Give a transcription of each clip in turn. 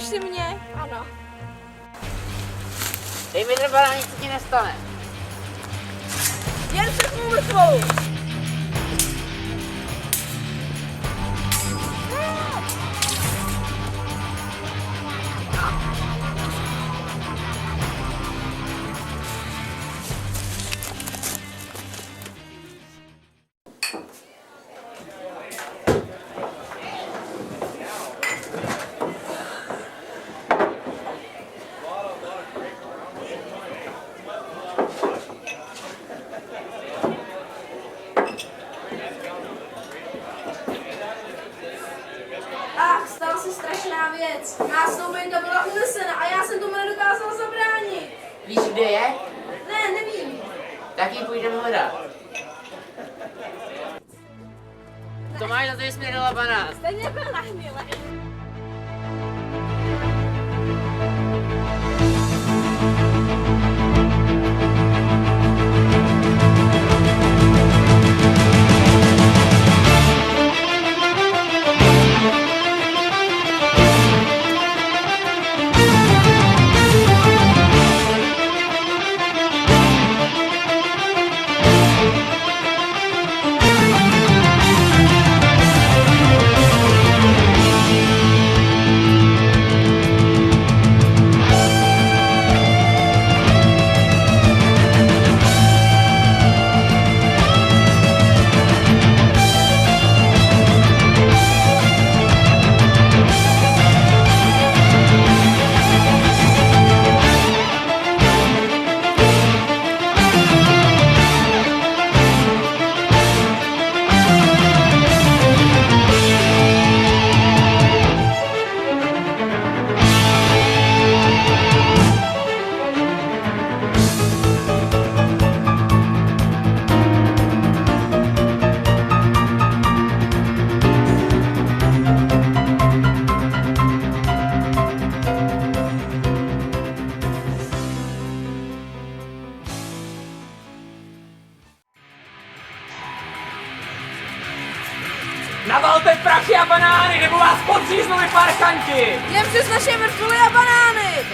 si mě? Ano. Dej mi ten banán, nic se ti nestane. Jen se tvou mrtvou! Ach, stala se strašná věc. Násloubenka byla unesena a já jsem tomu nedokázala zabránit. Víš, kde je? Ne, nevím. Tak ji půjdeme hledat. To máš za to, že jsi mi dala banán. Stejně byl na hmile. Navalte prachy a banány, nebo vás podříznu vy parchanti! Jen přes naše mrtvoly a banány!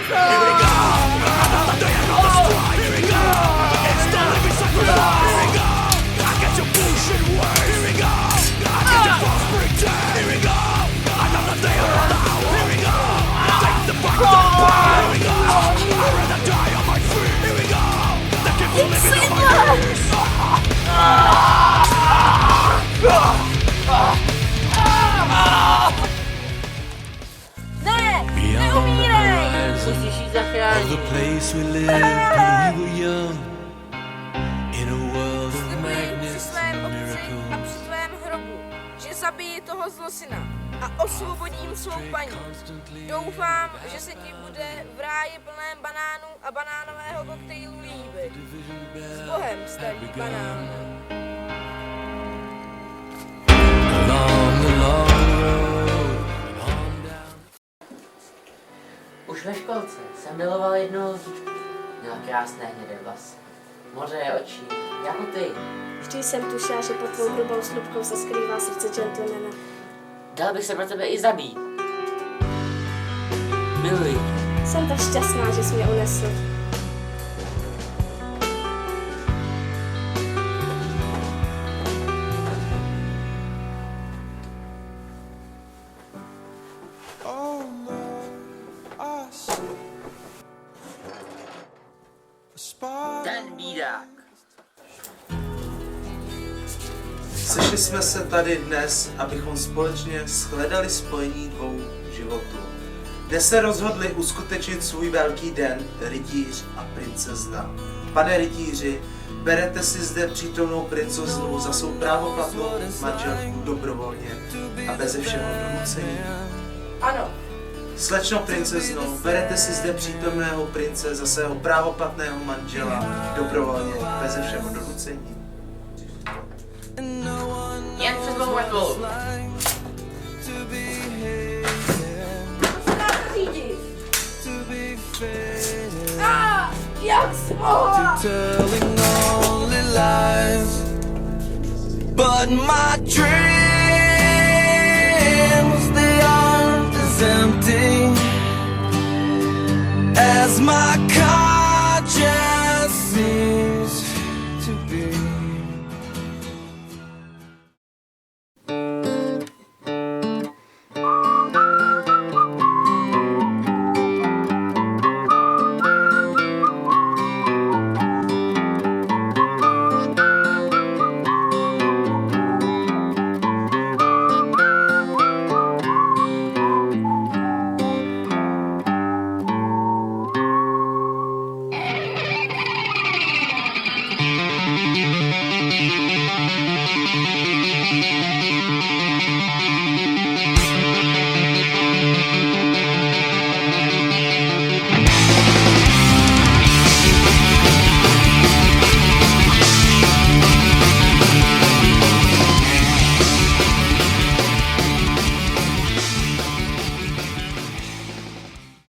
Ne! Neumírej! Musíš jít zachránit. The place we lived when we were young, in a world of Slibuji při madness svém and otci a miracles. při svém hrobu, že zabiji toho zlosyna a osvobodím svou paní. Doufám, že se ti bude v ráji plném banánů a banánového koktejlu líbit. S Bohem, starý banán. Along the long road, on down. Už ve školce jsem miloval jednu holčičku. Měla krásné hnědé vlasy. Modré oči, jako ty. Vždy jsem tušila, že pod tvou hrubou slupkou se skrývá srdce gentlemana. Dal bych se pro tebe i zabít. Miluji tě. Jsem tak šťastná, že jsi mě unesl. Ten bídák. Sešli jsme se tady dnes, abychom společně shledali spojení dvou životů. Dnes se rozhodli uskutečnit svůj velký den, rytíř a princezna. Pane rytíři, berete si zde přítomnou princeznu za svou právoplatnou manželku dobrovolně a beze všeho donucení? Ano, Slečno princezno, berete si zde přítomného prince za svého právoplatného manžela dobrovolně beze všeho donucení? Jen přes mou mrtvolu. řídit. Jak jsi mohla? Telling only lies, but my dreams